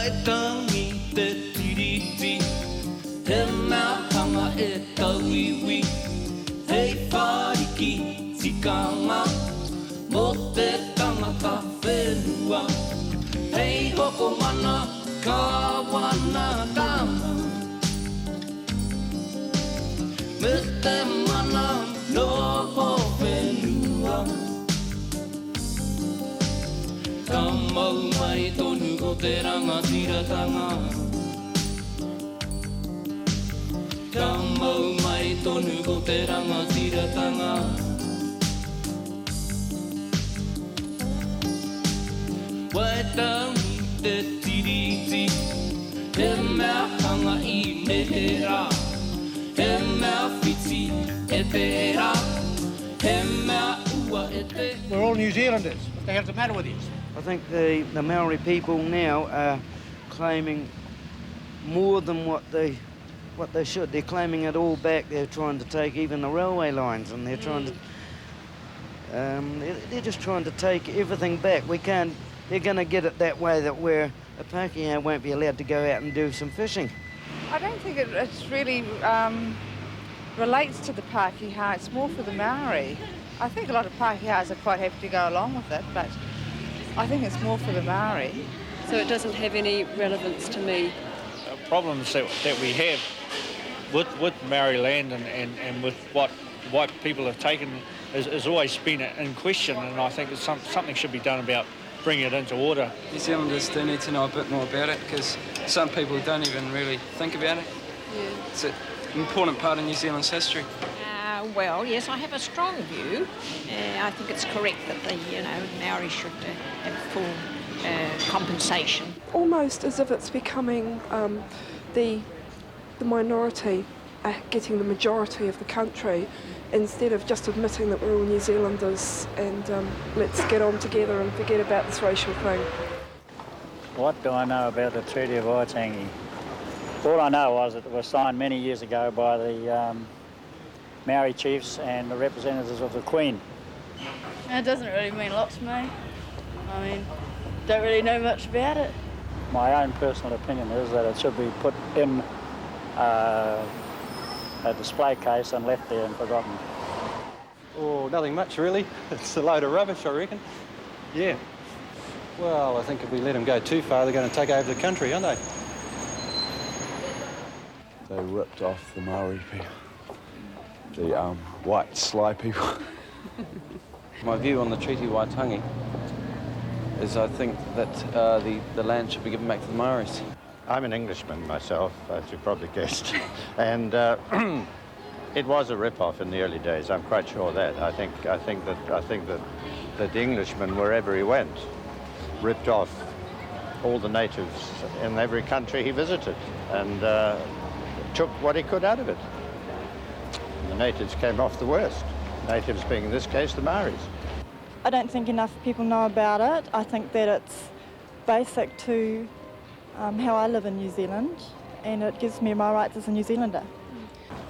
Waitangi te tiriti, he mea hanga e tauiwi, hei whariki tikanga, mo te tangata whenua, hei hoko mana ka wana tama, me te mana noho whenua. Ka mau mai tonu o te rangatiratanga, ka mau mai tonu o te rangatiratanga. Waitangi te tiriti, he mea hanga I mehera, he mea whiti e te era, he mea ua e te... We're all New Zealanders. What the hell's the matter with you? I think the Maori people now are claiming more than what they should. They're claiming it all back. They're trying to take even the railway lines, and they're trying to. They're just trying to take everything back. We can't. They're going to get it that way that where a Pākehā won't be allowed to go out and do some fishing. I don't think it's really relates to the Pākehā. It's more for the Maori. I think a lot of Pākehās are quite happy to go along with it, but I think it's more for the Maori. So it doesn't have any relevance to me. Problems that we have with Maori land and with what white people have taken has always been in question, and I think something should be done about bringing it into order. New Zealanders do need to know a bit more about it because some people don't even really think about it. Yeah. It's an important part of New Zealand's history. Well, yes, I have a strong view. I think it's correct that the Maori should have full compensation. Almost as if it's becoming the minority getting the majority of the country instead of just admitting that we're all New Zealanders and let's get on together and forget about this racial thing. What do I know about the Treaty of Waitangi? All I know was that it was signed many years ago by the Maori chiefs and the representatives of the Queen. It doesn't really mean a lot to me. I mean, don't really know much about it. My own personal opinion is that it should be put in a display case and left there and forgotten. Oh, nothing much really. It's a load of rubbish, I reckon. Yeah. Well, I think if we let them go too far, they're going to take over the country, aren't they? They ripped off the Māori people. The white, sly people. My view on the Treaty of Waitangi is I think that the land should be given back to the Maoris. I'm an Englishman myself, as you probably guessed, and it was a rip-off in the early days. I'm quite sure of that. I think that the Englishman, wherever he went, ripped off all the natives in every country he visited, and took what he could out of it. The natives came off the worst, natives being in this case the Maoris. I don't think enough people know about it. I think that it's basic to how I live in New Zealand, and it gives me my rights as a New Zealander.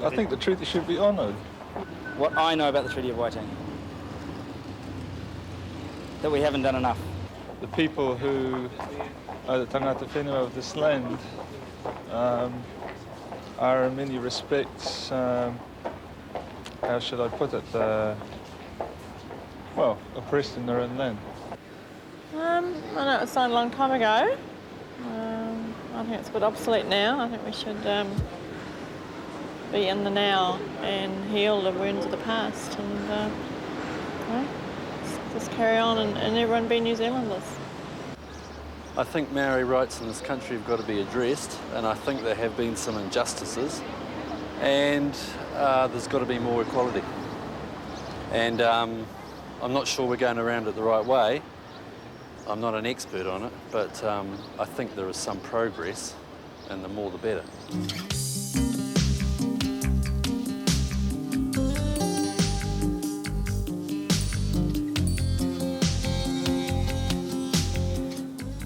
I think the treaty should be honoured. What I know about the Treaty of Waitangi, that we haven't done enough. The people who are the tangata whenua of this land are in many respects, how should I put it, well, oppressed in their own land. I know it was signed a long time ago. I think it's a bit obsolete now. I think we should be in the now and heal the wounds of the past and just carry on and everyone be New Zealanders. I think Maori rights in this country have got to be addressed, and I think there have been some injustices, and there's got to be more equality. And I'm not sure we're going around it the right way. I'm not an expert on it, but I think there is some progress, and the more the better.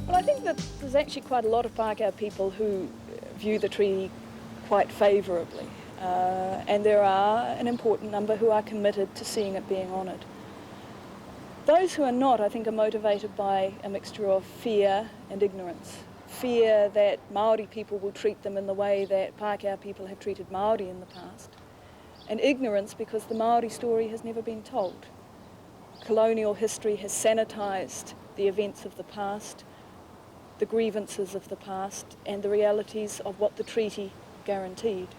Well, I think that there's actually quite a lot of Pākehā people who view the treaty quite favourably, and there are an important number who are committed to seeing it being honoured. Those who are not, I think, are motivated by a mixture of fear and ignorance. fear that Māori people will treat them in the way that Pākehā people have treated Māori in the past, and ignorance because the Māori story has never been told. Colonial history has sanitised the events of the past, the grievances of the past, and the realities of what the treaty guaranteed.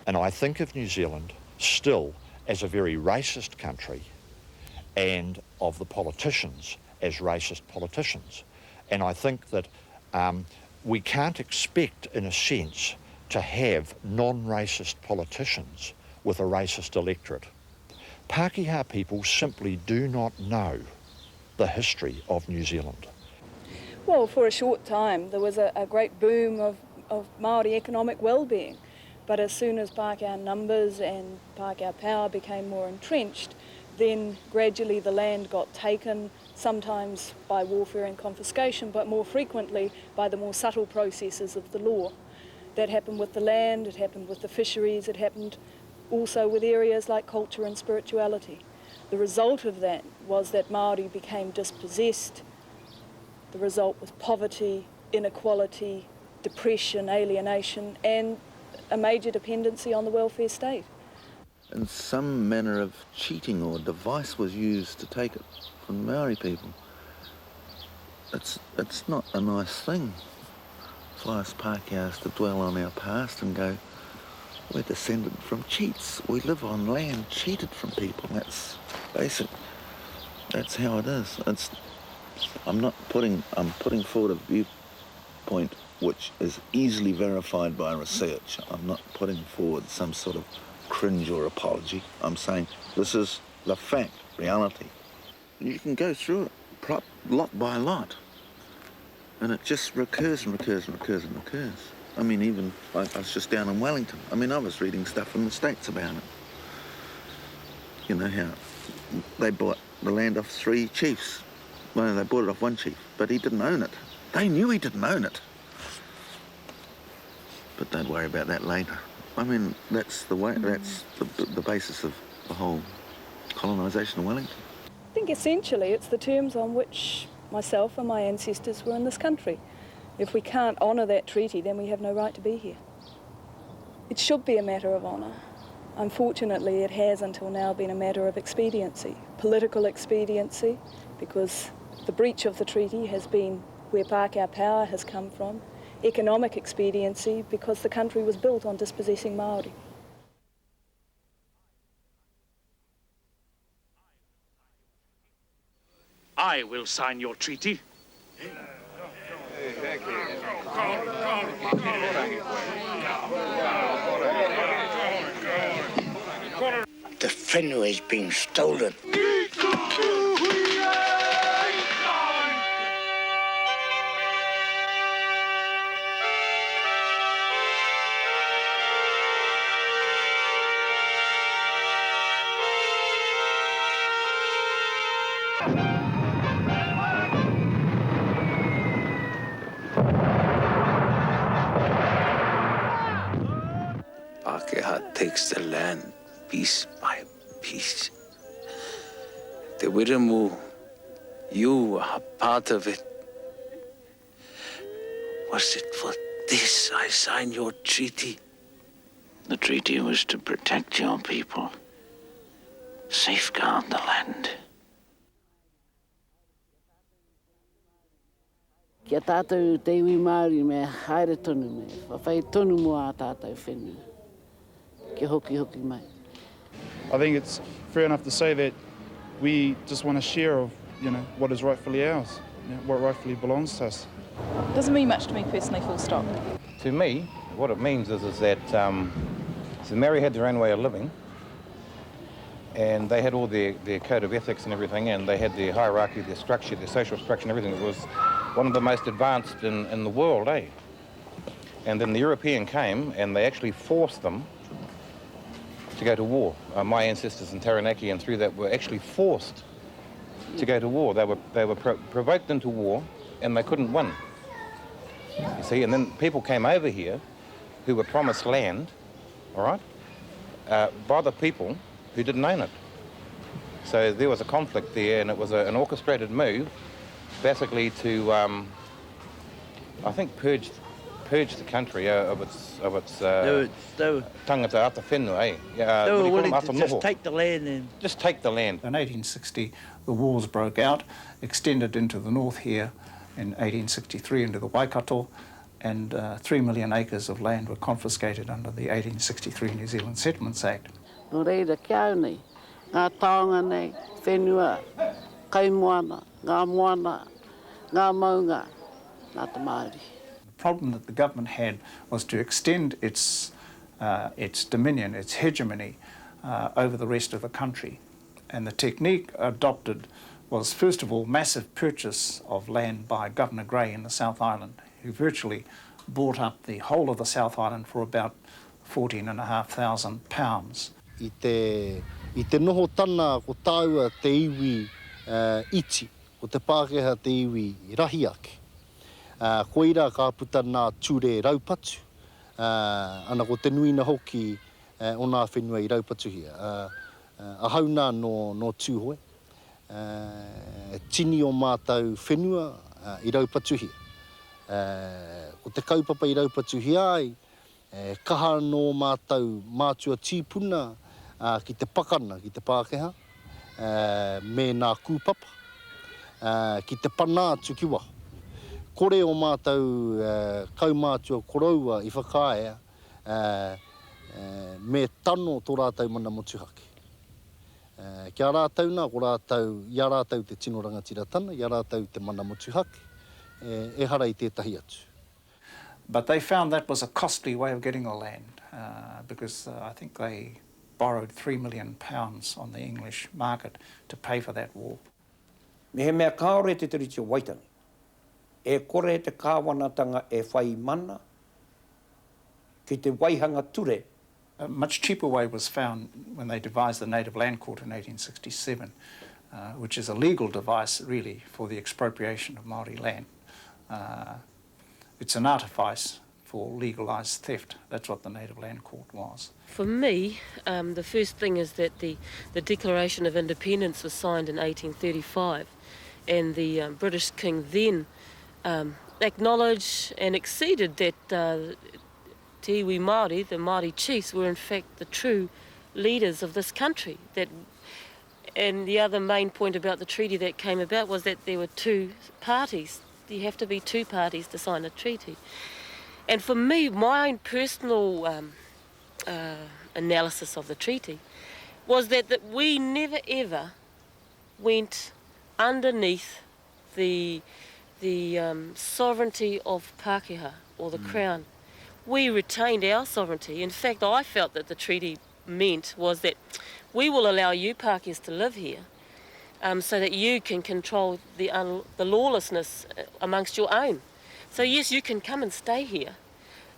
And I think of New Zealand still as a very racist country, and of the politicians as racist politicians. And I think that we can't expect, in a sense, to have non-racist politicians with a racist electorate. Pākehā people simply do not know the history of New Zealand. Well, for a short time there was a great boom of Māori economic well-being, but as soon as Pākehā numbers and Pākehā power became more entrenched, then gradually the land got taken, sometimes by warfare and confiscation, but more frequently by the more subtle processes of the law. That happened with the land, it happened with the fisheries, it happened also with areas like culture and spirituality. The result of that was that Māori became dispossessed. The result was poverty, inequality, depression, alienation, and a major dependency on the welfare state. And some manner of cheating or device was used to take it from Maori people. It's not a nice thing for us Pākehās to dwell on our past and go, we're descended from cheats. We live on land cheated from people. That's basic. That's how it is. I'm putting forward a viewpoint which is easily verified by research. I'm not putting forward some sort of cringe or apology. I'm saying this is the fact, reality. You can go through it lot by lot, and it just recurs and recurs and recurs and recurs. I mean, even like I was just down in Wellington. I mean, I was reading stuff in the States about it. You know how they bought the land off 3 chiefs. Well, they bought it off 1 chief, but he didn't own it. They knew he didn't own it. But don't worry about that later. I mean, that's the way. That's the basis of the whole colonisation of Wellington. I think essentially it's the terms on which myself and my ancestors were in this country. If we can't honour that treaty, then we have no right to be here. It should be a matter of honour. Unfortunately, it has until now been a matter of expediency, political expediency, because the breach of the treaty has been where Pākehā power has come from, economic expediency, because the country was built on dispossessing Māori. I will sign your treaty. The whenua is being stolen. Pākehā takes the land piece by piece. The Wiramu, you are part of it. Was it for this I signed your treaty? The treaty was to protect your people, safeguard the land. Kia tātou te iwi Māori me haere tonu me, whawhai tonu mua a tātou whenua. Kia hoki hoki mai. I think it's fair enough to say that we just want a share of, what is rightfully ours, what rightfully belongs to us. Doesn't mean much to me personally, full stop. To me, what it means is that the Māori had their own way of living, and they had all their code of ethics and everything, and they had their hierarchy, their structure, their social structure and everything. It was one of the most advanced in the world, eh? And then the European came and they actually forced them to go to war. My ancestors in Taranaki and through that were actually forced to go to war. They were provoked into war and they couldn't win. You see, and then people came over here who were promised land, all right, by the people who didn't own it. So there was a conflict there, and it was an orchestrated move, basically to I think, purged the country of its tangata ata whenua, eh? They were willing to just take the land and... Just take the land. In 1860, the wars broke out, extended into the north here, in 1863 into the Waikato, and 3 million acres of land were confiscated under the 1863 New Zealand Settlements Act. No reira kia nei, ngā taonga nei, whenua, kaimoana, ngā moana, ngā maunga, ngā te Māori. The problem that the government had was to extend its dominion, its hegemony, over the rest of the country. And the technique adopted was, first of all, massive purchase of land by Governor Grey in the South Island, who virtually bought up the whole of the South Island for about £14,500. I te noho tana ko tāua te iwi iti, o te Pākehā te iwi rahi ake. Koira ka puta nā ture raupatu, ana ko te nuina hoki o nā whenua I raupatu hia. Ahauna no tūhoe, tini o mātou whenua I raupatu hia. Ko te kaupapa I raupatu hia ai, kaha no mātou mātua tīpuna ki te pakana, ki te Pākehā, me nā kūpapa, ki te pana atu ki waho. Kore o mātou kaumātua koroua I whakaea me tano tō rātou mana motuhake. Kia rātou nā, ko rātou, ia rātou te tino rangatira tana, ia rātou te mana motuhake, e hara I tētahi atu. But they found that was a costly way of getting the land, because I think they borrowed £3 million on the English market to pay for that war. Me he mea kaore te tiriti o Waitangi. E kore te kāwanatanga e whai mana ki te waihanga ture. A much cheaper way was found when they devised the Native Land Court in 1867, which is a legal device, really, for the expropriation of Māori land. It's an artifice for legalised theft. That's what the Native Land Court was. For me, the first thing is that the Declaration of Independence was signed in 1835, and the British King then acknowledged and acceded that te iwi Māori, the Māori chiefs, were in fact the true leaders of this country. And the other main point about the treaty that came about was that there were two parties. You have to be two parties to sign a treaty. And for me, my own personal analysis of the treaty was that we never ever went underneath the sovereignty of Pākehā or the Crown. We retained our sovereignty. In fact, I felt that the treaty meant was that we will allow you Pākehās to live here, so that you can control the lawlessness amongst your own. So yes, you can come and stay here,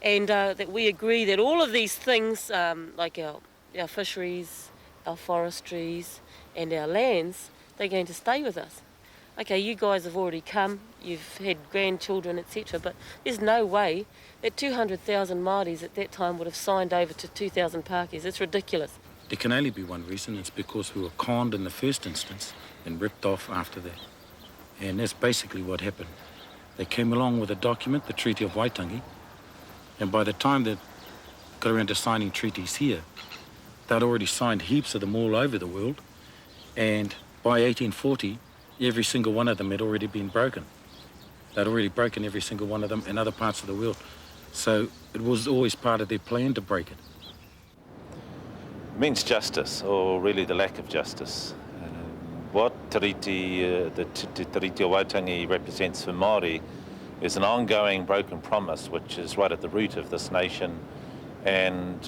and that we agree that all of these things, like our fisheries, our forestries, and our lands, they're going to stay with us. Okay, you guys have already come, you've had grandchildren, etc., but there's no way that 200,000 Māoris at that time would have signed over to 2,000 Pākehās. It's ridiculous. There can only be one reason. It's because we were conned in the first instance and ripped off after that. And that's basically what happened. They came along with a document, the Treaty of Waitangi, and by the time they got around to signing treaties here, they'd already signed heaps of them all over the world, and by 1840, every single one of them had already been broken. They'd already broken every single one of them in other parts of the world. So it was always part of their plan to break it. It means justice, or really the lack of justice. What the Tiriti o Waitangi represents for Māori is an ongoing broken promise which is right at the root of this nation and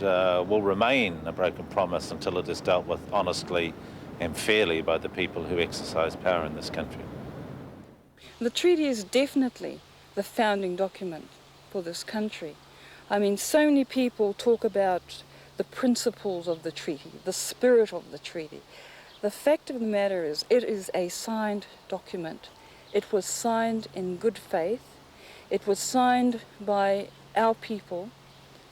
will remain a broken promise until it is dealt with honestly and fairly by the people who exercise power in this country. The treaty is definitely the founding document for this country. I mean, so many people talk about the principles of the treaty, the spirit of the treaty. The fact of the matter is, it is a signed document. It was signed in good faith. It was signed by our people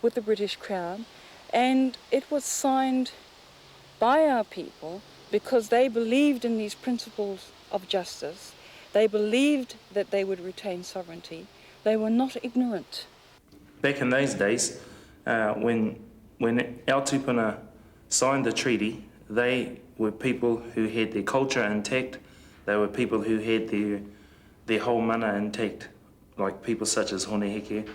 with the British Crown, and it was signed by our people because they believed in these principles of justice. They believed that they would retain sovereignty. They were not ignorant. Back in those days, when our tupuna signed the treaty, they were people who had their culture intact. They were people who had their whole mana intact, like people such as Hone Heke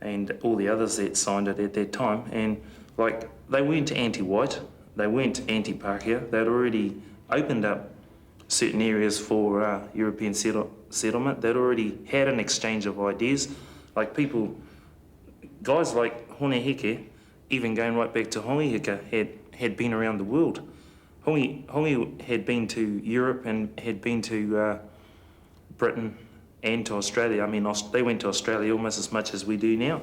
and all the others that signed it at that time. And like, they weren't anti-white, they weren't anti-Pākehā. They'd already opened up certain areas for European settlement. They'd already had an exchange of ideas. Like people, guys like Hone Heke, even going right back to Hongi Hika, had been around the world. Hongi had been to Europe and had been to Britain and to Australia. I mean, they went to Australia almost as much as we do now.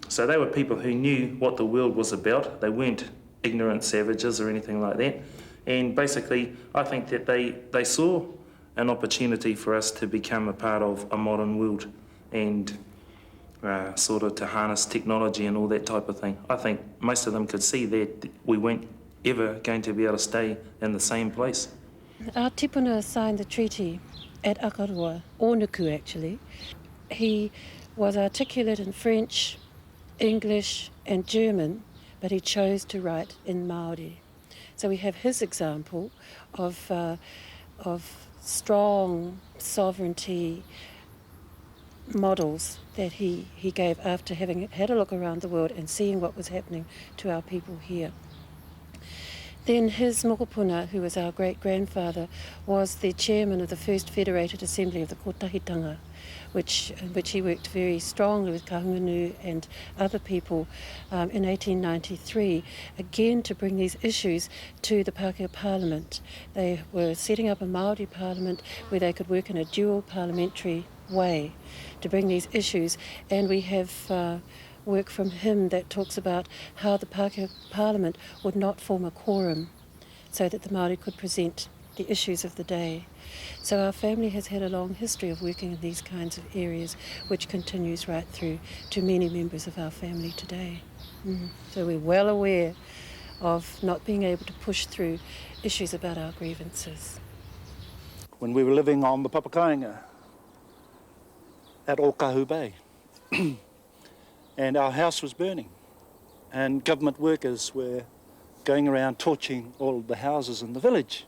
So they were people who knew what the world was about. They weren't ignorant savages or anything like that. And basically, I think that they saw an opportunity for us to become a part of a modern world and sort of to harness technology and all that type of thing. I think most of them could see that we weren't ever going to be able to stay in the same place. Our tipuna signed the treaty at Akarua, Onuku actually. He was articulate in French, English and German, but he chose to write in Māori. So we have his example of strong sovereignty models that he gave after having had a look around the world and seeing what was happening to our people here. Then his mokopuna, who was our great-grandfather, was the chairman of the first Federated Assembly of the Kotahitanga, which he worked very strongly with Kahungunu and other people in 1893, again to bring these issues to the Pākehā Parliament. They were setting up a Māori Parliament where they could work in a dual parliamentary way to bring these issues, and we have work from him that talks about how the Pākehā Parliament would not form a quorum so that the Māori could present the issues of the day. So our family has had a long history of working in these kinds of areas, which continues right through to many members of our family today. So we're well aware of not being able to push through issues about our grievances. When we were living on the Papakainga at Okahu Bay, and our house was burning, and government workers were going around torching all of the houses in the village.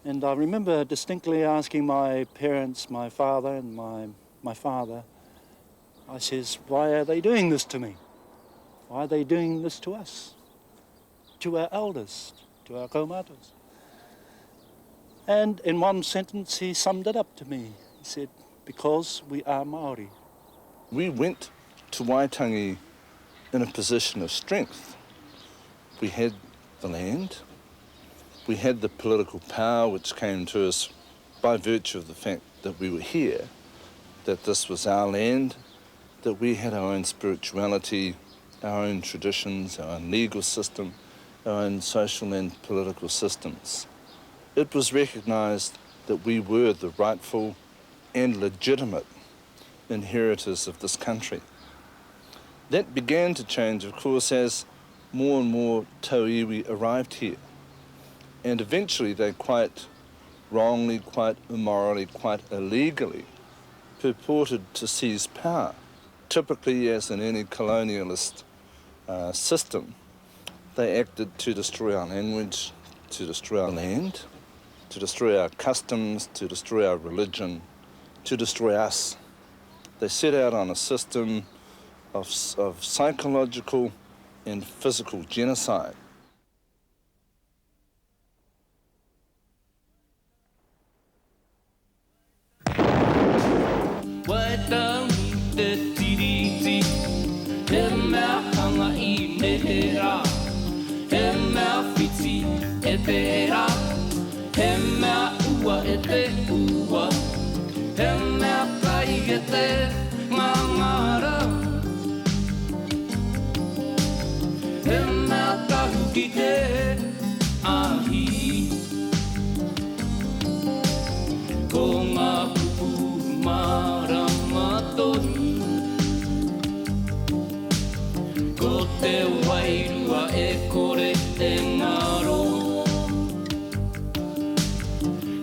And I remember distinctly asking my parents, my father and my father, I says, why are they doing this to me? Why are they doing this to us? To our elders, to our kaumatas? And in one sentence he summed it up to me. He said, because we are Māori. We went to Waitangi in a position of strength. We had the land, we had the political power which came to us by virtue of the fact that we were here, that this was our land, that we had our own spirituality, our own traditions, our own legal system, our own social and political systems. It was recognised that we were the rightful and legitimate inheritors of this country. That began to change, of course, as more and more tauiwi arrived here. And eventually they quite wrongly, quite immorally, quite illegally purported to seize power. Typically, as in any colonialist system, they acted to destroy our language, to destroy our land, to destroy our customs, to destroy our religion, to destroy us. They set out on a system of psychological and physical genocide. Waitangi te tiriti, he mea hanga I nehera, he mea whiti e te era, he mea ua e te ua, he mea kai e te ngangara, he mea tahu ki te ahi, ko ngā pupu Marangatoni, ko te wairua e kore e ngaro,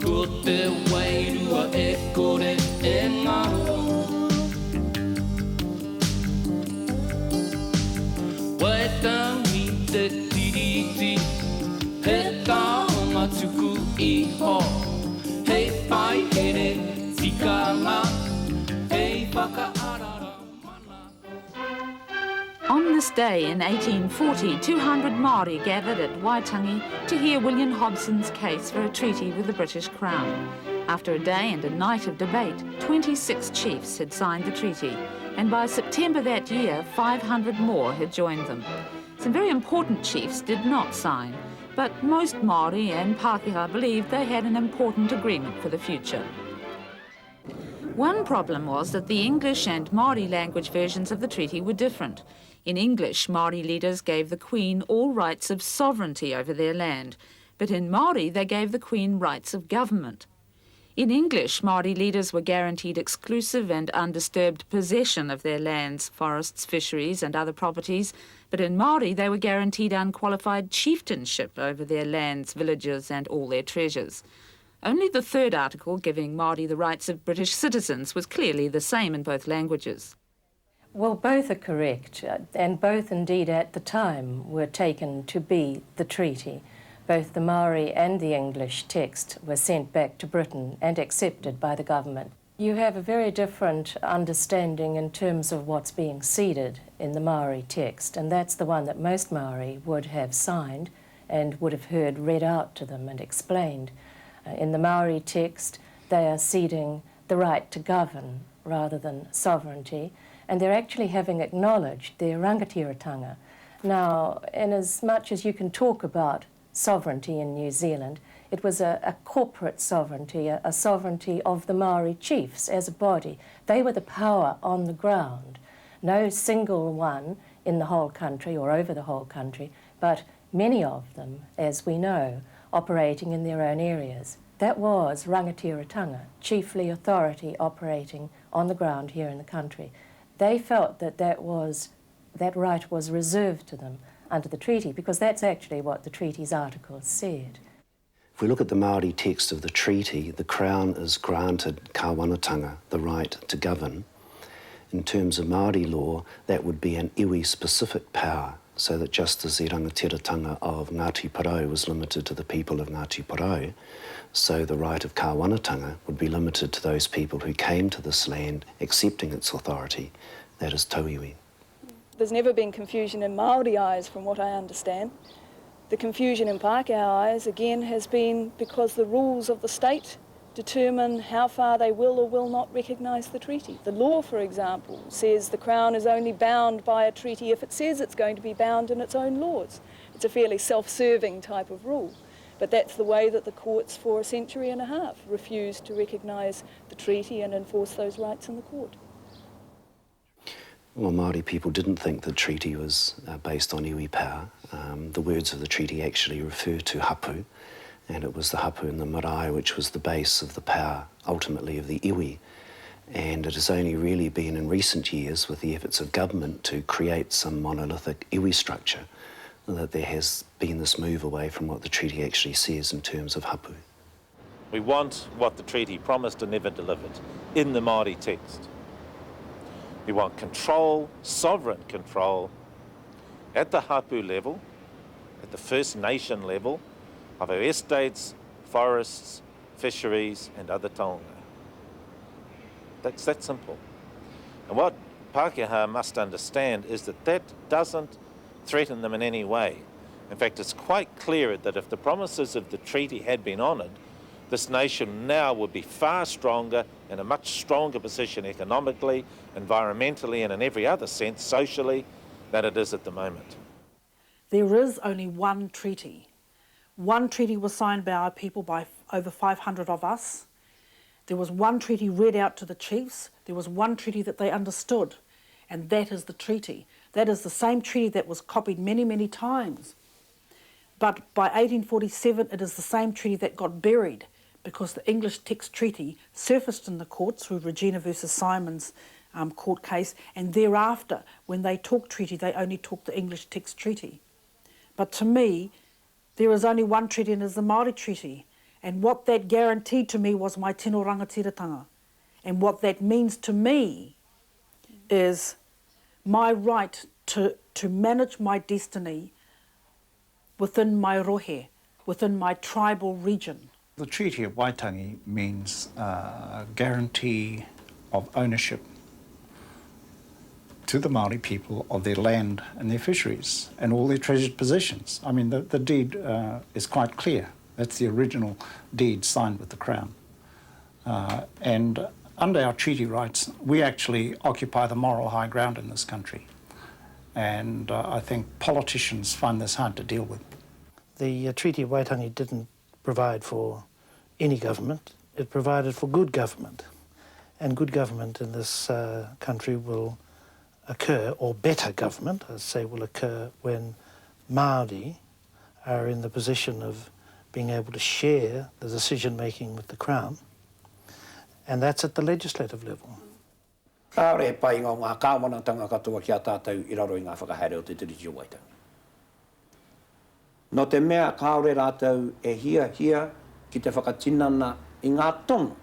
ko te wairua e kore e ngaro. this day in 1840, 200 Māori gathered at Waitangi to hear William Hobson's case for a treaty with the British Crown. After a day and a night of debate, 26 chiefs had signed the treaty, and by September that year, 500 more had joined them. Some very important chiefs did not sign, but most Māori and Pākehā believed they had an important agreement for the future. One problem was that the English and Māori language versions of the treaty were different. In English, Māori leaders gave the Queen all rights of sovereignty over their land, but in Māori they gave the Queen rights of government. In English, Māori leaders were guaranteed exclusive and undisturbed possession of their lands, forests, fisheries and other properties, but in Māori they were guaranteed unqualified chieftainship over their lands, villages and all their treasures. Only the third article, giving Māori the rights of British citizens, was clearly the same in both languages. Well, both are correct, and both indeed at the time were taken to be the treaty. Both the Māori and the English text were sent back to Britain and accepted by the government. You have a very different understanding in terms of what's being ceded in the Māori text, and that's the one that most Māori would have signed and would have heard read out to them and explained. In the Māori text, they are ceding the right to govern rather than sovereignty, and they're actually having acknowledged their rangatiratanga. Now, in as much as you can talk about sovereignty in New Zealand, it was a corporate sovereignty, a sovereignty of the Māori chiefs as a body. They were the power on the ground. No single one in the whole country or over the whole country, but many of them, as we know, operating in their own areas. That was rangatiratanga, chiefly authority operating on the ground here in the country. They felt that that right was reserved to them under the treaty, because that's actually what the treaty's articles said. If we look at the Māori text of the treaty, the Crown is granted kāwanatanga, the right to govern. In terms of Māori law, that would be an iwi-specific power, so that just as the rangatiratanga of Ngāti Porou was limited to the people of Ngāti Porou, so the right of kāwanatanga would be limited to those people who came to this land accepting its authority, that is tauiwi. There's never been confusion in Māori eyes, from what I understand. The confusion in Pākehā eyes, again, has been because the rules of the state determine how far they will or will not recognise the treaty. The law, for example, says the Crown is only bound by a treaty if it says it's going to be bound in its own laws. It's a fairly self-serving type of rule. But that's the way that the courts for a century and a half refused to recognise the treaty and enforce those rights in the court. Well, Māori people didn't think the treaty was based on iwi power. The words of the treaty actually refer to hapu, and it was the hapu and the marae which was the base of the power, ultimately, of the iwi. And it has only really been in recent years, with the efforts of government to create some monolithic iwi structure, that there has been this move away from what the treaty actually says in terms of hapu. We want what the treaty promised and never delivered in the Māori text. We want control, sovereign control, at the hapu level, at the First Nation level, of our estates, forests, fisheries and other taonga. That's that simple. And what Pākehā must understand is that that doesn't threaten them in any way. In fact, it's quite clear that if the promises of the treaty had been honoured, this nation now would be far stronger, in a much stronger position economically, environmentally and in every other sense, socially, than it is at the moment. There is only one treaty. One treaty was signed by our people, by over 500 of us. There was one treaty read out to the chiefs. There was one treaty that they understood, and that is the treaty. That is the same treaty that was copied many, many times. But by 1847, it is the same treaty that got buried, because the English text treaty surfaced in the courts through Regina versus Simon's court case, and thereafter, when they talk treaty, they only talk the English text treaty. But to me, there is only one treaty, and it is the Māori Treaty. And what that guaranteed to me was my tino rangatiratanga. And what that means to me is my right to manage my destiny within my rohe, within my tribal region. The Treaty of Waitangi means guarantee of ownership to the Maori people of their land and their fisheries and all their treasured possessions. I mean, the deed is quite clear. That's the original deed signed with the Crown. And under our treaty rights, we actually occupy the moral high ground in this country. And I think politicians find this hard to deal with. The Treaty of Waitangi didn't provide for any government. It provided for good government. And good government in this country will occur, or better government, I'd say, will occur when Māori are in the position of being able to share the decision-making with the Crown, and that's at the legislative level. Kāore he pai ngā kāwanatanga katoa ki a tātou I raro I ngā whakahaere o te Tiriti o Waitangi. No te mea kāore rātou e hia ki te whakatinana I ngā tono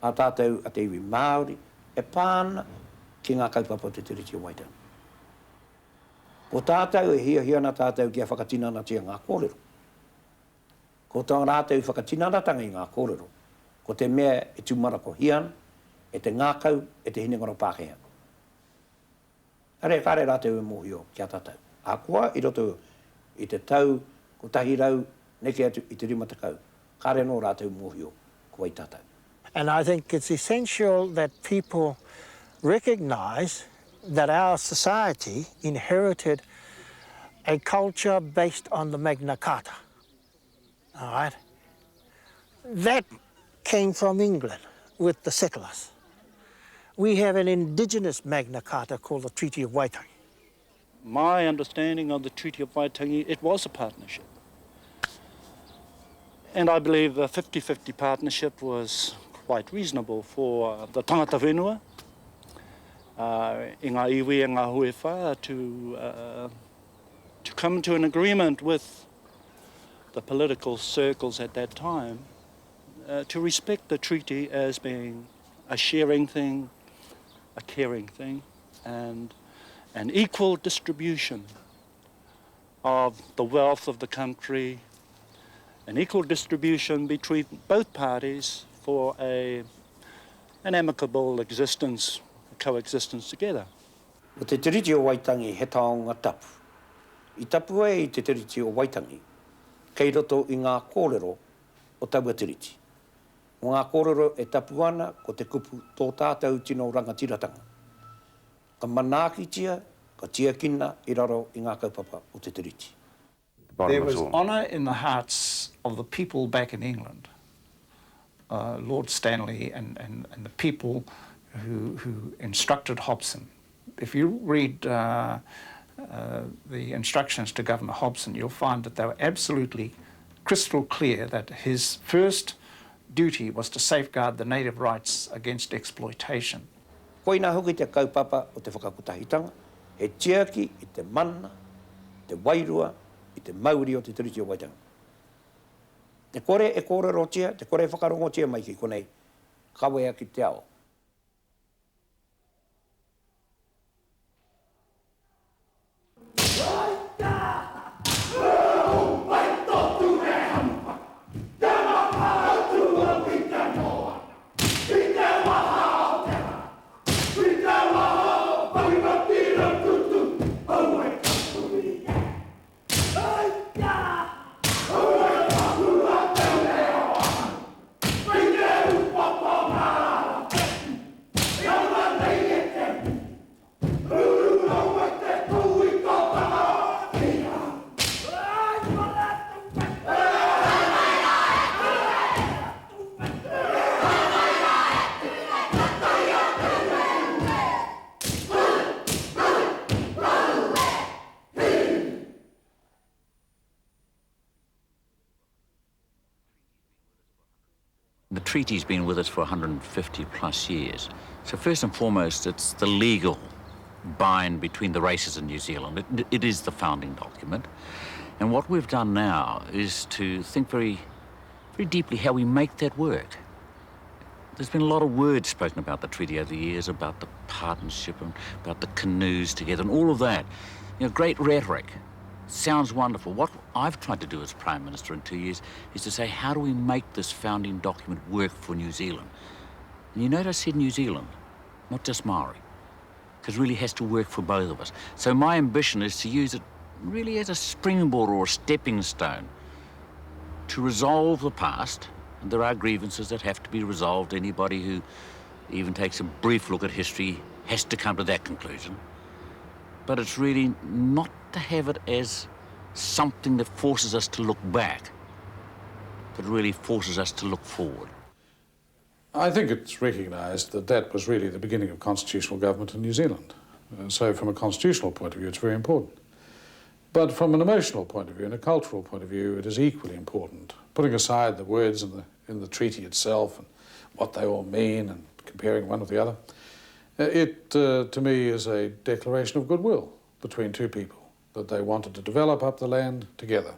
a tātou a te iwi Māori e pāna ki ngā kaupapa o te Tiriti o Waitangi. Ko tātou e hia na tātou ki a whakatinana tia ngā kōrero. Ko tā rātou whakatinanatanga I ngā kōrero. Ko te mea e tūmara ko hian, e te ngākau, e te hinengaro Pākehā. Are kāre rātou e mōhio ki a tātou. A kua I roto I te tau, ko tahi rau, neke atu I te rima takau. Kāre no rātou mōhio ko ai tātou. And I think it's essential that people recognise that our society inherited a culture based on the Magna Carta. All right? That came from England with the settlers. We have an indigenous Magna Carta called the Treaty of Waitangi. My understanding of the Treaty of Waitangi, it was a partnership. And I believe a 50-50 partnership was quite reasonable for the tangata whenua, I ngā iwi e ngā huewha, to come to an agreement with the political circles at that time to respect the treaty as being a sharing thing, a caring thing, and an equal distribution of the wealth of the country, an equal distribution between both parties for an amicable existence, coexistence together. O te Tiriti o Waitangi he taonga tapu. I tapu e I te Tiriti o Waitangi, kei roto I ngā kōrero o taua tiriti. O ngā kōrero e tapu ana ko te kupu tō tātou tino rangatiratanga. Ka manakitia, ka tiakina I raro I ngā kaupapa o te tiriti. There was honour in the hearts of the people back in England. Lord Stanley and the people who instructed Hobson. If you read the instructions to Governor Hobson, you'll find that they were absolutely crystal clear that his first duty was to safeguard the native rights against exploitation. Koina hoki te kaupapa o te whakakutahitanga, he tiaki I te mana, te wairua, I te mauri o te Tiriti o Waitangi. Te kore e kōrero tia, te kore e whakarongo tia mai ki konei, kawea ki te ao. The treaty's been with us for 150 plus years. So first and foremost, it's the legal bind between the races in New Zealand. It is the founding document. And what we've done now is to think very, very deeply how we make that work. There's been a lot of words spoken about the treaty over the years, about the partnership and about the canoes together and all of that. You know, great rhetoric. Sounds wonderful. What I've tried to do as Prime Minister in 2 years is to say, how do we make this founding document work for New Zealand? And you notice I said New Zealand, not just Māori. It really has to work for both of us. So my ambition is to use it really as a springboard or a stepping stone to resolve the past. And there are grievances that have to be resolved. Anybody who even takes a brief look at history has to come to that conclusion. But it's really not to have it as something that forces us to look back, but really forces us to look forward. I think it's recognised that that was really the beginning of constitutional government in New Zealand. So from a constitutional point of view, it's very important. But from an emotional point of view and a cultural point of view, it is equally important. Putting aside the words in the treaty itself and what they all mean and comparing one with the other, it, to me, is a declaration of goodwill between two people, that they wanted to develop up the land together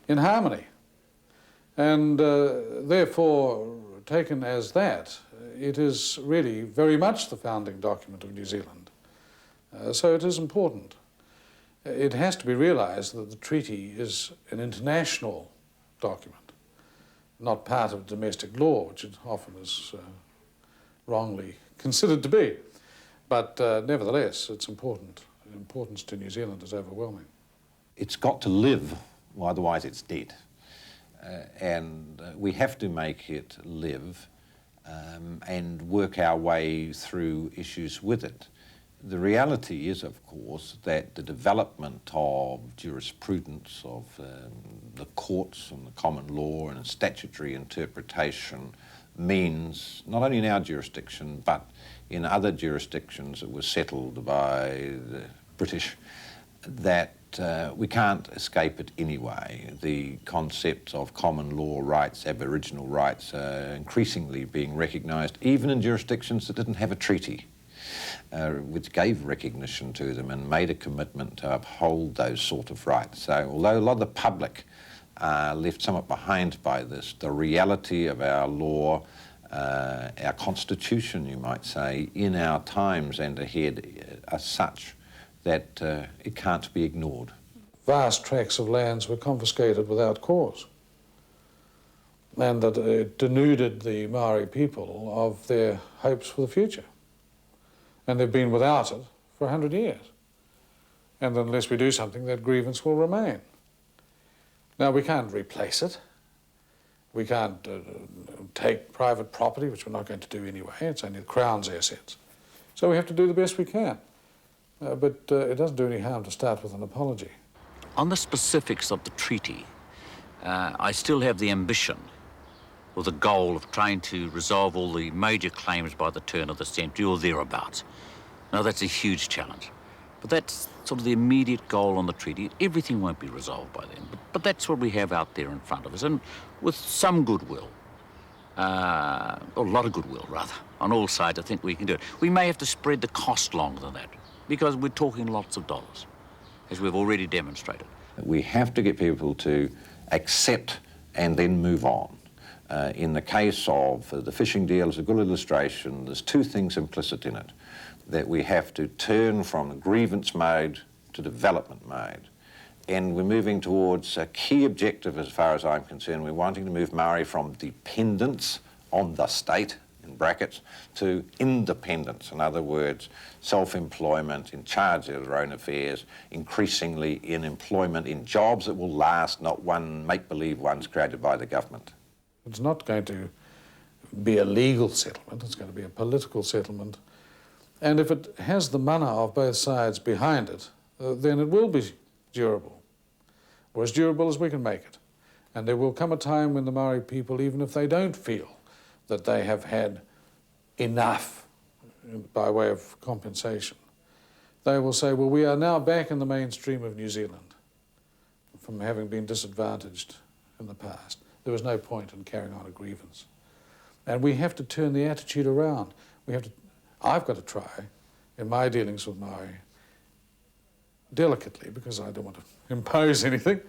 in harmony. And therefore, taken as that, it is really very much the founding document of New Zealand. So it is important. It has to be realised that the treaty is an international document, not part of domestic law, which it often is wrongly considered to be. But nevertheless, it's important. The importance to New Zealand is overwhelming. It's got to live, or otherwise it's dead. And we have to make it live and work our way through issues with it. The reality is, of course, that the development of jurisprudence, of the courts and the common law and statutory interpretation means, not only in our jurisdiction, but in other jurisdictions that were settled by the British, that we can't escape it anyway. The concepts of common law rights, Aboriginal rights, are increasingly being recognised, even in jurisdictions that didn't have a treaty, which gave recognition to them and made a commitment to uphold those sort of rights. So although a lot of the public are left somewhat behind by this, the reality of our law, our constitution, you might say, in our times and ahead are such that it can't be ignored. Vast tracts of lands were confiscated without cause, and that it denuded the Maori people of their hopes for the future. And they've been without it for 100 years. And unless we do something, that grievance will remain. Now, we can't replace it. We can't take private property, which we're not going to do anyway. It's only the Crown's assets. So we have to do the best we can. But it doesn't do any harm to start with an apology. On the specifics of the treaty, I still have the ambition or the goal of trying to resolve all the major claims by the turn of the century or thereabouts. Now, that's a huge challenge. But that's sort of the immediate goal on the treaty. Everything won't be resolved by then, but that's what we have out there in front of us. And with some goodwill, or a lot of goodwill, rather, on all sides, I think we can do it. We may have to spread the cost longer than that, because we're talking lots of dollars, as we've already demonstrated. We have to get people to accept and then move on. In the case of the fishing deal, as a good illustration, there's two things implicit in it. That we have to turn from grievance mode to development mode. And we're moving towards a key objective as far as I'm concerned. We're wanting to move Maori from dependence on the state, in brackets, to independence. In other words, self-employment, in charge of their own affairs, increasingly in employment, in jobs that will last, not one make-believe ones created by the government. It's not going to be a legal settlement, it's going to be a political settlement. And if it has the mana of both sides behind it, then it will be durable, or as durable as we can make it. And there will come a time when the Maori people, even if they don't feel that they have had enough by way of compensation, they will say, well, we are now back in the mainstream of New Zealand from having been disadvantaged in the past. There was no point in carrying on a grievance. And we have to turn the attitude around. I've got to try, in my dealings with Maori, delicately, because I don't want to impose anything,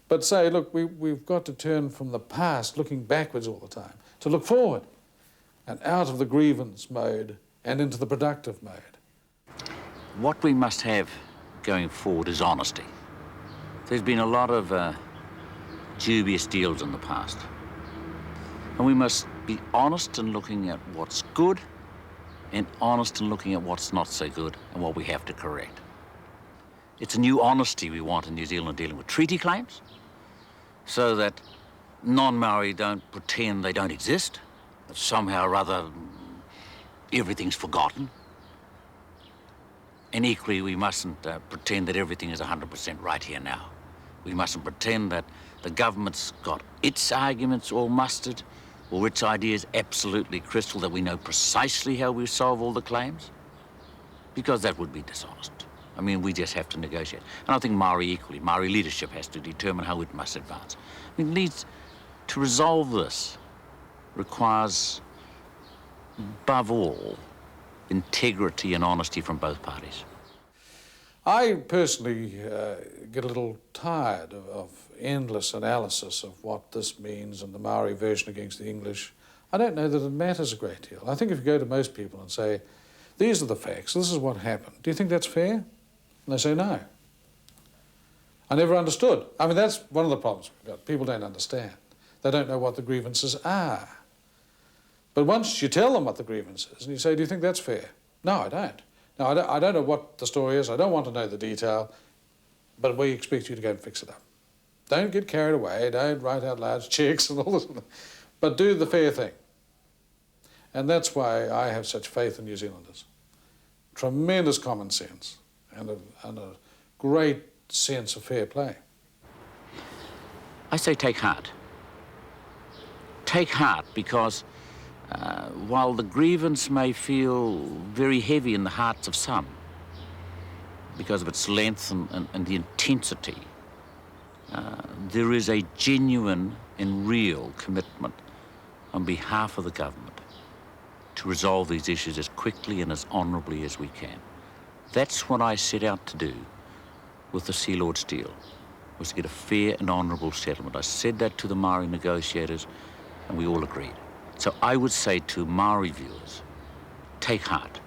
but say, look, we've got to turn from the past, looking backwards all the time, to look forward and out of the grievance mode and into the productive mode. What we must have going forward is honesty. There's been a lot of dubious deals in the past. And we must be honest in looking at what's good and honest in looking at what's not so good and what we have to correct. It's a new honesty we want in New Zealand dealing with treaty claims, so that non-Maori don't pretend they don't exist, that somehow or other everything's forgotten. And equally, we mustn't pretend that everything is 100% right here now. We mustn't pretend that the government's got its arguments all mustered or its ideas absolutely crystal, that we know precisely how we solve all the claims, because that would be dishonest. I mean, we just have to negotiate. And I think Maori equally, Maori leadership has to determine how it must advance. I mean, to resolve this requires, above all, integrity and honesty from both parties. I personally get a little tired of endless analysis of what this means and the Maori version against the English. I don't know that it matters a great deal. I think if you go to most people and say, these are the facts, this is what happened, do you think that's fair? And they say no. I never understood. I mean, that's one of the problems we've got. People don't understand. They don't know what the grievances are. But once you tell them what the grievance is and you say, do you think that's fair? No, I don't. No, I don't know what the story is. I don't want to know the detail, but we expect you to go and fix it up. Don't get carried away. Don't write out large cheques and all this, but do the fair thing. And that's why I have such faith in New Zealanders. Tremendous common sense and a great sense of fair play. I say take heart. Take heart, because while the grievance may feel very heavy in the hearts of some because of its length and the intensity, there is a genuine and real commitment on behalf of the government to resolve these issues as quickly and as honourably as we can. That's what I set out to do with the Sea Lord's deal, was to get a fair and honourable settlement. I said that to the Maori negotiators, and we all agreed. So I would say to Maori viewers, take heart.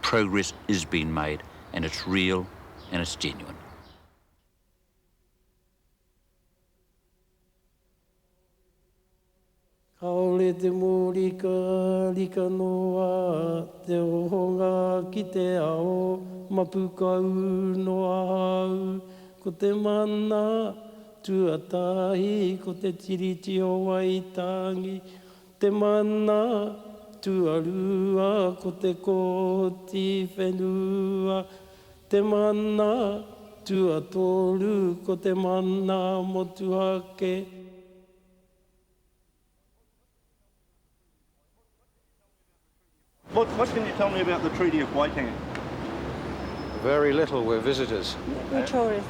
Progress is being made, and it's real and it's genuine. Kaole te mōrika, rika noa, te ohonga ki te ao, mapukau noa au, ko te mana, tuatahi, ko te tiriti o Waitangi, te mana, tuarua, ko te koti whenua, te mana, tuatoru, ko te mana motuake. What can you tell me about the Treaty of Waitangi? Very little. We're visitors. We're tourists.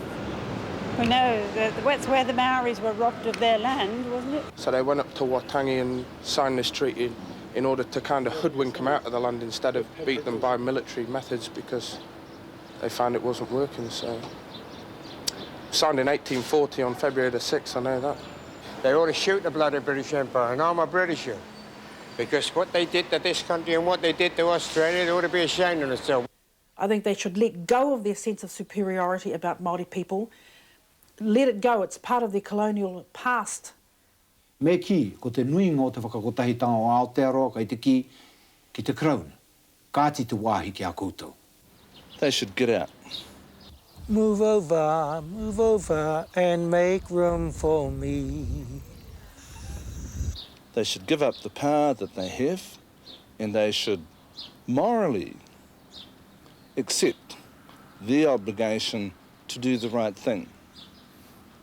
We know that's where the Maoris were robbed of their land, wasn't it? So they went up to Waitangi and signed this treaty in order to kind of hoodwink them out of the land instead of beat them by military methods, because they found it wasn't working. So signed in 1840 on February the 6th, I know that. They ought to shoot the bloody British Empire, and I'm a Britisher. Because what they did to this country and what they did to Australia, they ought to be ashamed of themselves. I think they should let go of their sense of superiority about Māori people. Let it go. It's part of their colonial past. Me ki, ko te nui ngō te whakakotahi tanga o Aotearoa, kai te ki te Crown. Kāti te wāhi ki a koutou. They should get out. Move over and make room for me. They should give up the power that they have, and they should morally accept their obligation to do the right thing.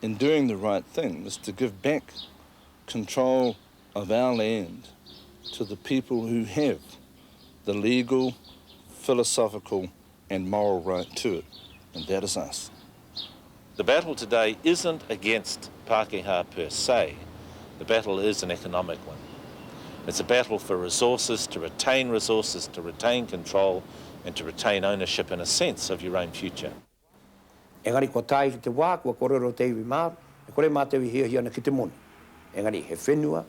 And doing the right thing is to give back control of our land to the people who have the legal, philosophical and moral right to it, and that is us. The battle today isn't against Pākehā per se. The battle is an economic one. It's a battle for resources, to retain control, and to retain ownership in a sense of your own future. Engari ko tai ki te wā, kua korero te iwi Māori, e kore māteu i hia na ki te moni. Engari he whenua,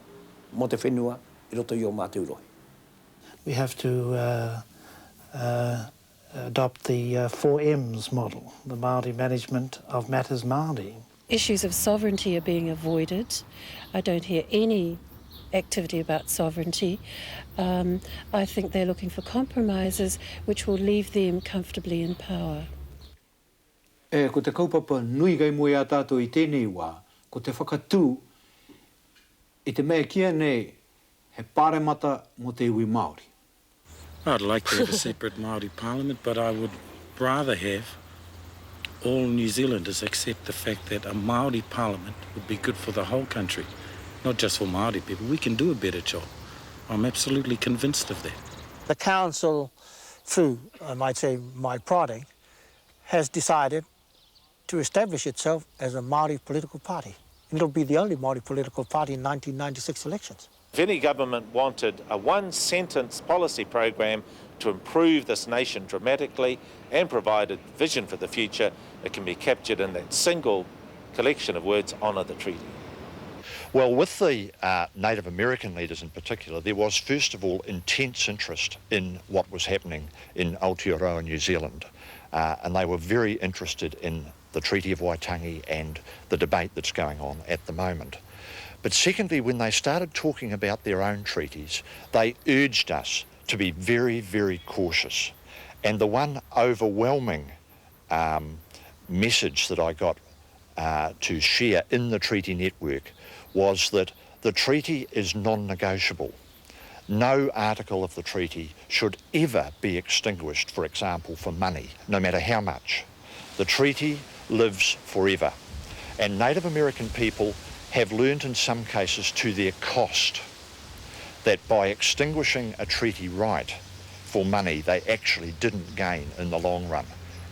mo te whenua, I roto i o māteu rohi. We have to adopt the 4Ms model, the Māori management of matters Māori. Issues of sovereignty are being avoided. I don't hear any activity about sovereignty. I think they're looking for compromises which will leave them comfortably in power. Ko te kaupapa nui gai moe a tātou I tēnei wā, ko te whakatū I te mea kia nei he pāremata mo te iwi Māori. I'd like to have a separate Māori parliament, but I would rather have all New Zealanders accept the fact that a Māori parliament would be good for the whole country, not just for Māori people. We can do a better job. I'm absolutely convinced of that. The council, through, I might say, my prodding, has decided to establish itself as a Māori political party. And it'll be the only Māori political party in 1996 elections. If any government wanted a one-sentence policy program to improve this nation dramatically and provide a vision for the future, it can be captured in that single collection of words, honour the treaty. Well, with the Native American leaders in particular, there was first of all intense interest in what was happening in Aotearoa, New Zealand, and they were very interested in the Treaty of Waitangi and the debate that's going on at the moment. But secondly, when they started talking about their own treaties, they urged us to be very, very cautious. And the one overwhelming message that I got to share in the treaty network was that the treaty is non-negotiable. No article of the treaty should ever be extinguished, for example, for money, no matter how much. The treaty lives forever. And Native American people have learned in some cases to their cost that by extinguishing a treaty right for money, they actually didn't gain in the long run.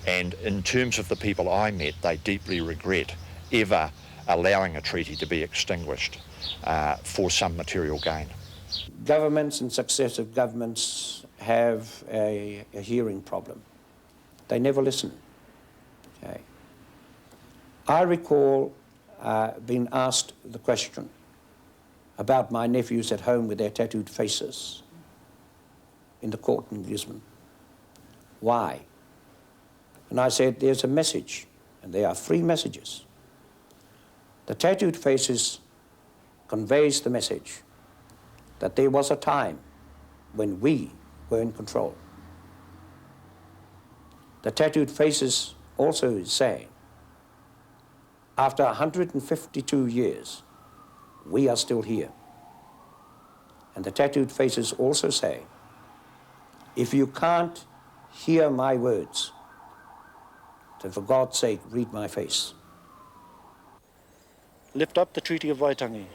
And in terms of the people I met, they deeply regret ever allowing a treaty to be extinguished for some material gain. Governments and successive governments have a hearing problem. They never listen. Okay. I recall being asked the question about my nephews at home with their tattooed faces in the court in Lisbon. Why? And I said, there's a message, and there are 3 messages. The tattooed faces conveys the message that there was a time when we were in control. The tattooed faces also is saying, after 152 years, we are still here. And the tattooed faces also say, if you can't hear my words, then for God's sake, read my face. Lift up the Treaty of Waitangi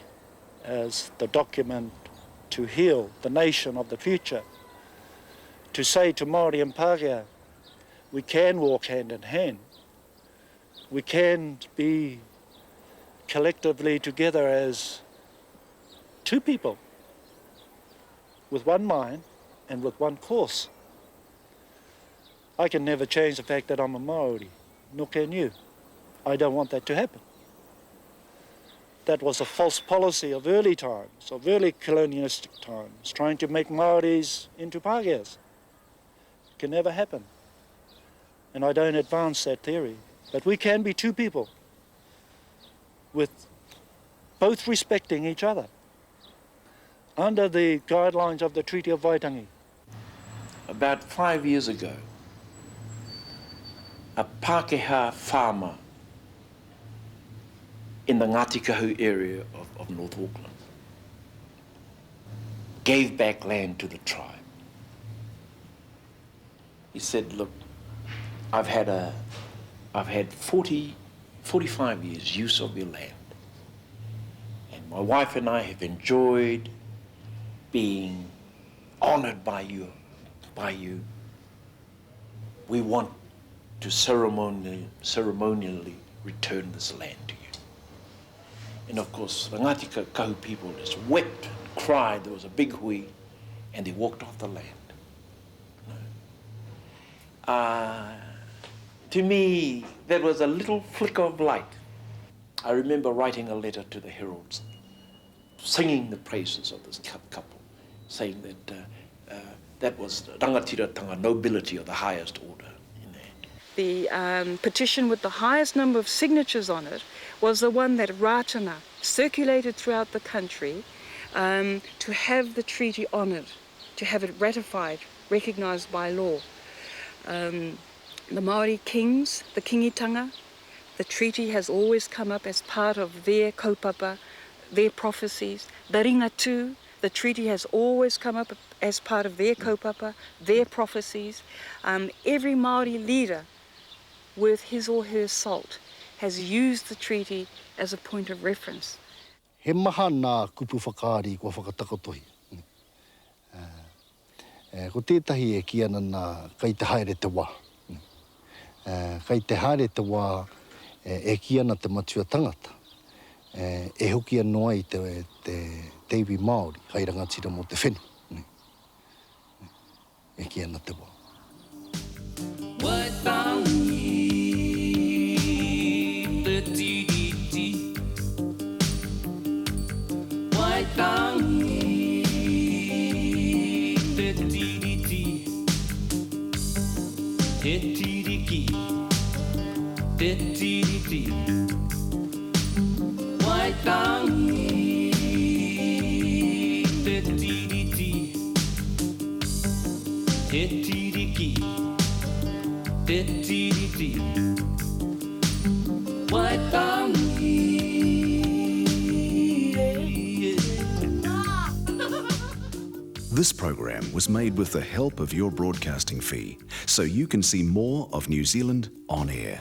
as the document to heal the nation of the future, to say to Māori and Pākehā, we can walk hand in hand. We can be collectively together as 2 people with one mind and with one course. I can never change the fact that I'm a Māori, nor can you. I don't want that to happen. That was a false policy of early times, of early colonialistic times, trying to make Māoris into Pākehās. It can never happen. And I don't advance that theory. But we can be 2 people with both respecting each other under the guidelines of the Treaty of Waitangi. About 5 years ago, a Pākehā farmer in the Ngāti area of North Auckland gave back land to the tribe. He said, look, I've had 45 years use of your land. And my wife and I have enjoyed being honored by you. We want to ceremonially return this land to you. And of course, the Ngāti Kahu people just wept and cried. There was a big hui, and they walked off the land. To me, that was a little flicker of light. I remember writing a letter to the Heralds, singing the praises of this couple, saying that that was rangatiratanga, nobility of the highest order. The petition with the highest number of signatures on it was the one that Rātana circulated throughout the country, to have the treaty honoured, to have it ratified, recognised by law. The Māori kings, the kingitanga, the treaty has always come up as part of their kaupapa, their prophecies. The ringatu, the treaty has always come up as part of their kaupapa, their prophecies. Every Māori leader with his or her salt has used the treaty as a point of reference. He maha nā kupu whakaari kua whakatakotohi. Ko tētahi e ki ana nā kai te haere te wā. Kai te haere te wā e ki ana te matua tangata. E hoki anō ai te teiwi Māori, kai rangatira mō te whenu. E ki ana te wā. Waitangi, te tiriti. Waitangi, te tiriti. Te tiriki, te tiriti. Waitangi, te tiriti. Te tiriki, te tiriti. Waitangi. This program was made with the help of your broadcasting fee, so you can see more of New Zealand on air.